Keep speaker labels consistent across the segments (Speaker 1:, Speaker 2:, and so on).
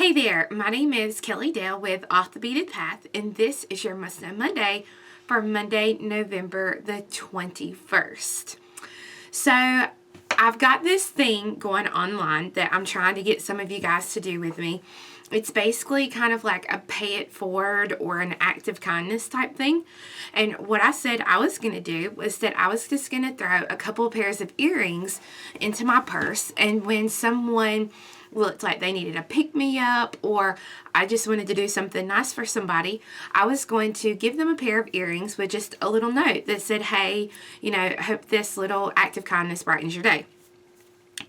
Speaker 1: Hey there, my name is Kelly Dale with Off the Beaded Path, and this is your Must Know Monday for Monday, November the 21st. So, I've got this thing going online that I'm trying to get some of you guys to do with me. It's basically kind of like a pay it forward or an act of kindness type thing. And what I said I was going to do was that I was just going to throw a couple pairs of earrings into my purse, and when someone looked like they needed a pick-me-up or I just wanted to do something nice for somebody, I was going to give them a pair of earrings with just a little note that said, hey, hope this little act of kindness brightens your day.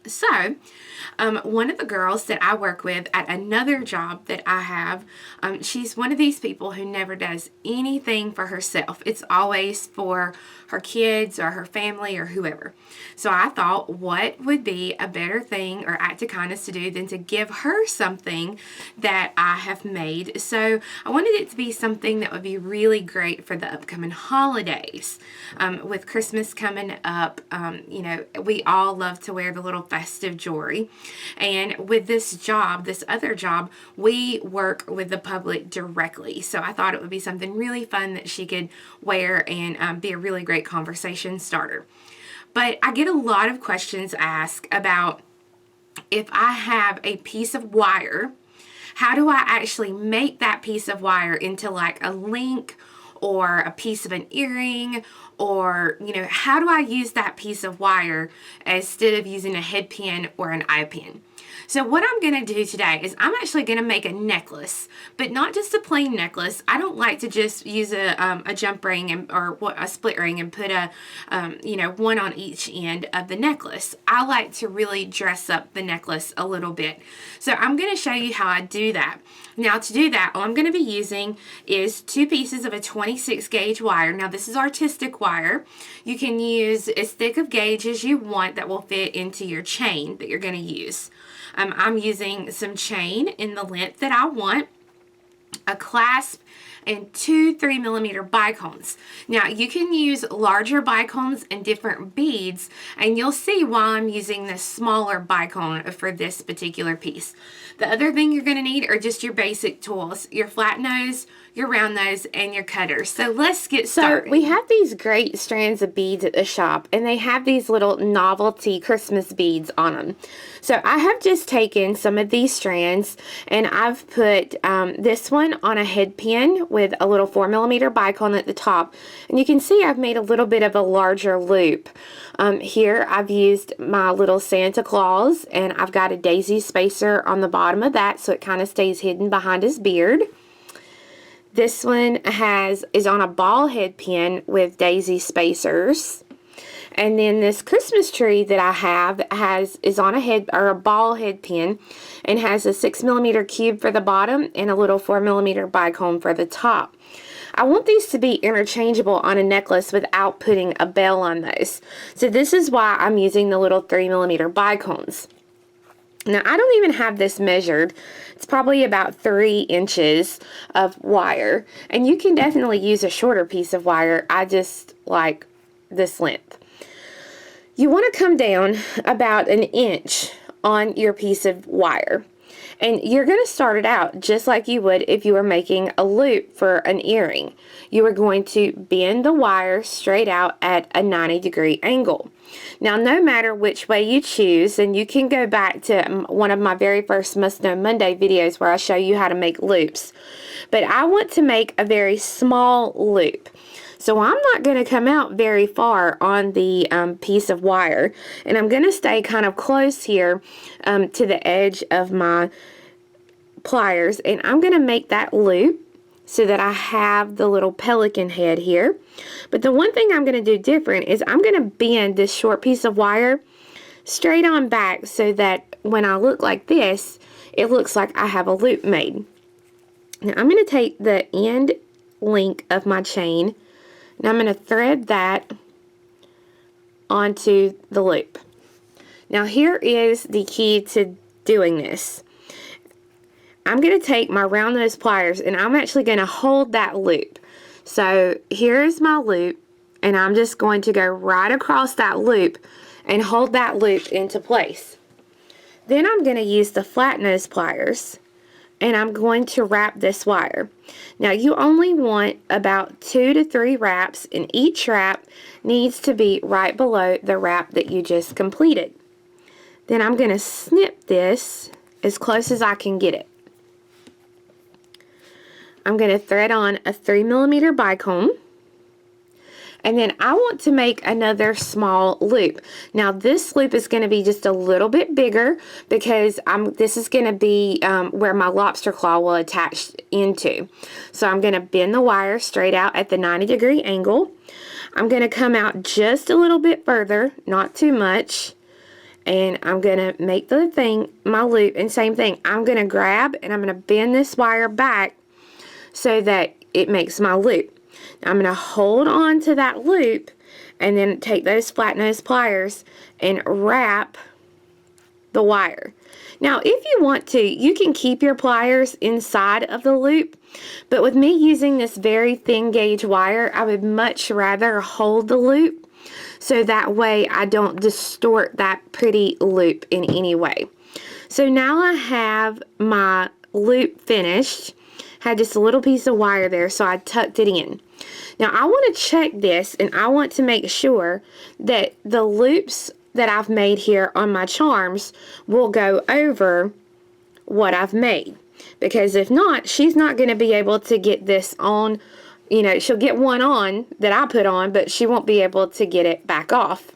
Speaker 1: So, one of the girls that I work with at another job that I have, she's one of these people who never does anything for herself. It's always for her kids or her family or whoever. So I thought, what would be a better thing or act of kindness to do than to give her something that I have made. So I wanted it to be something that would be really great for the upcoming holidays. With Christmas coming up, we all love to wear the little festive jewelry. And with this job, this other job, we work with the public directly. So I thought it would be something really fun that she could wear and be a really great conversation starter. But I get a lot of questions asked about if I have a piece of wire, how do I actually make that piece of wire into like a link or a piece of an earring, or how do I use that piece of wire instead of using a head pin or an eye pin? So what I'm going to do today is I'm actually going to make a necklace, but not just a plain necklace. I don't like to just use a jump ring or a split ring and put a one on each end of the necklace. I like to really dress up the necklace a little bit. So I'm going to show you how I do that. Now to do that, all I'm going to be using is 2 pieces of a 26 gauge wire. Now this is artistic wire. You can use as thick of gauge as you want that will fit into your chain that you're going to use. I'm using some chain in the length that I want, a clasp, and 2 3mm bicones. Now you can use larger bicones and different beads, and you'll see why I'm using this smaller bicone for this particular piece. The other thing you're going to need are just your basic tools, your flat nose, your round nose, and your cutter. So let's get started. So we have these great strands of beads at the shop, and they have these little novelty Christmas beads on them. So I have just taken some of these strands and I've put this one on a head pin with a little 4mm bicone at the top, and you can see I've made a little bit of a larger loop. Here I've used my little Santa Claus, and I've got a daisy spacer on the bottom of that so it kind of stays hidden behind his beard. This one is on a ball head pin with daisy spacers. And then this Christmas tree that I have is on a ball head pin and has a 6mm cube for the bottom and a little 4mm bicone for the top. I want these to be interchangeable on a necklace without putting a bell on those. So this is why I'm using the little 3mm bicones. Now I don't even have this measured. It's probably about 3 inches of wire. And you can definitely use a shorter piece of wire. I just like this length. You want to come down about 1 inch on your piece of wire. And you're going to start it out just like you would if you were making a loop for an earring. You are going to bend the wire straight out at a 90-degree angle. Now, no matter which way you choose, and you can go back to one of my very first Must Know Monday videos where I show you how to make loops. But I want to make a very small loop. So I'm not going to come out very far on the piece of wire, and I'm going to stay kind of close here to the edge of my pliers, and I'm going to make that loop so that I have the little pelican head here. But the one thing I'm going to do different is I'm going to bend this short piece of wire straight on back so that when I look like this, it looks like I have a loop made. Now I'm going to take the end link of my chain, and I'm going to thread that onto the loop. Now here is the key to doing this. I'm going to take my round nose pliers and I'm actually going to hold that loop. So here's my loop, and I'm just going to go right across that loop and hold that loop into place. Then I'm going to use the flat nose pliers and I'm going to wrap this wire. Now you only want about 2 to 3 wraps, and each wrap needs to be right below the wrap that you just completed. Then I'm going to snip this as close as I can get it. I'm going to thread on a 3mm bicomb. And then I want to make another small loop. Now this loop is going to be just a little bit bigger because this is going to be where my lobster claw will attach into. So I'm going to bend the wire straight out at the 90-degree angle. I'm going to come out just a little bit further, not too much. And I'm going to make my loop, and same thing. I'm going to grab and I'm going to bend this wire back so that it makes my loop. Now I'm going to hold on to that loop and then take those flat nose pliers and wrap the wire. Now if you want to, you can keep your pliers inside of the loop, but with me using this very thin gauge wire, I would much rather hold the loop so that way I don't distort that pretty loop in any way. So now I have my loop finished. Had just a little piece of wire there, so I tucked it in. Now I want to check this, and I want to make sure that the loops that I've made here on my charms will go over what I've made, because if not, she's not going to be able to get this on. You know, she'll get one on that I put on, but she won't be able to get it back off.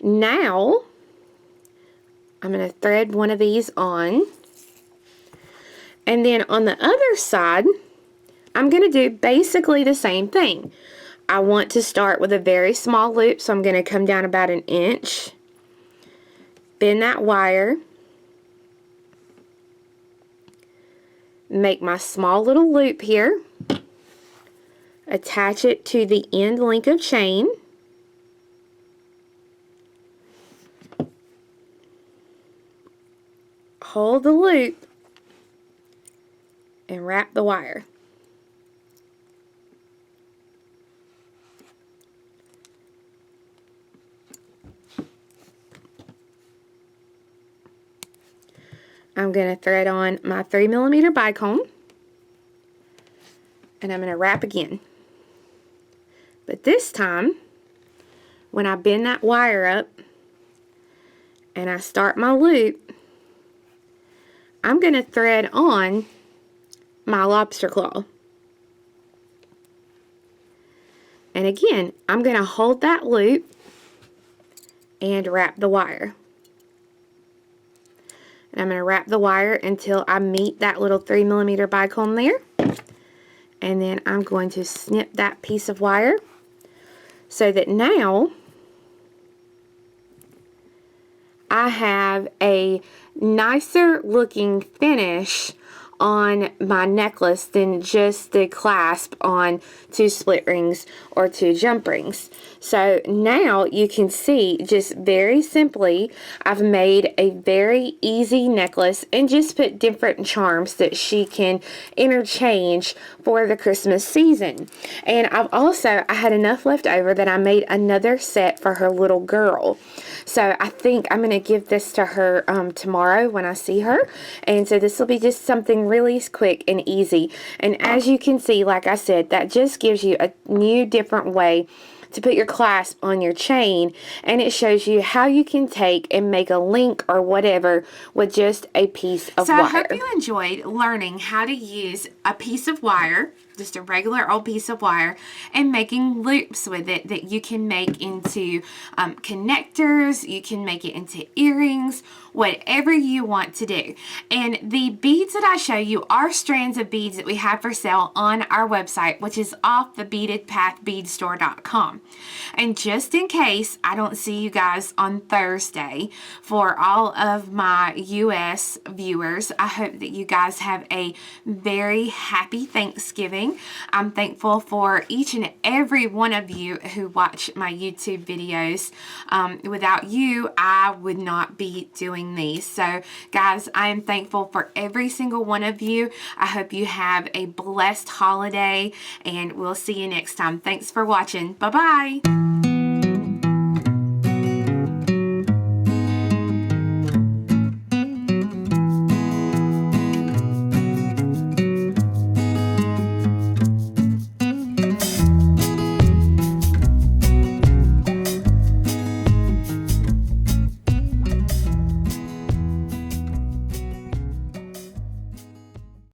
Speaker 1: Now I'm going to thread one of these on. And then on the other side, I'm going to do basically the same thing. I want to start with a very small loop, so I'm going to come down about 1 inch, bend that wire, make my small little loop here, attach it to the end link of chain, hold the loop, and wrap the wire. I'm going to thread on my 3mm bicomb, and I'm going to wrap again. But this time, when I bend that wire up and I start my loop, I'm going to thread on my lobster claw. And again, I'm going to hold that loop and wrap the wire. And I'm going to wrap the wire until I meet that little 3mm bicomb there. And then I'm going to snip that piece of wire so that now I have a nicer looking finish on my necklace than just the clasp on 2 split rings or 2 jump rings. So now you can see, just very simply, I've made a very easy necklace and just put different charms that she can interchange for the Christmas season. And I had enough left over that I made another set for her little girl. So I think I'm going to give this to her tomorrow when I see her. And so this will be just something really quick and easy. And as you can see, like I said, that just gives you a new, different way to put your clasp on your chain, and it shows you how you can take and make a link or whatever with just a piece of wire. So I hope you enjoyed learning how to use a piece of wire, just a regular old piece of wire, and making loops with it that you can make into connectors, you can make it into earrings, whatever you want to do. And the beads that I show you are strands of beads that we have for sale on our website, which is offthebeadedpathbeadstore.com. And just in case I don't see you guys on Thursday, for all of my US viewers, I hope that you guys have a very happy Thanksgiving. I'm thankful for each and every one of you who watch my YouTube videos. Without you, I would not be doing these. So guys, I am thankful for every single one of you. I hope you have a blessed holiday, and we'll see you next time. Thanks for watching. Bye-bye.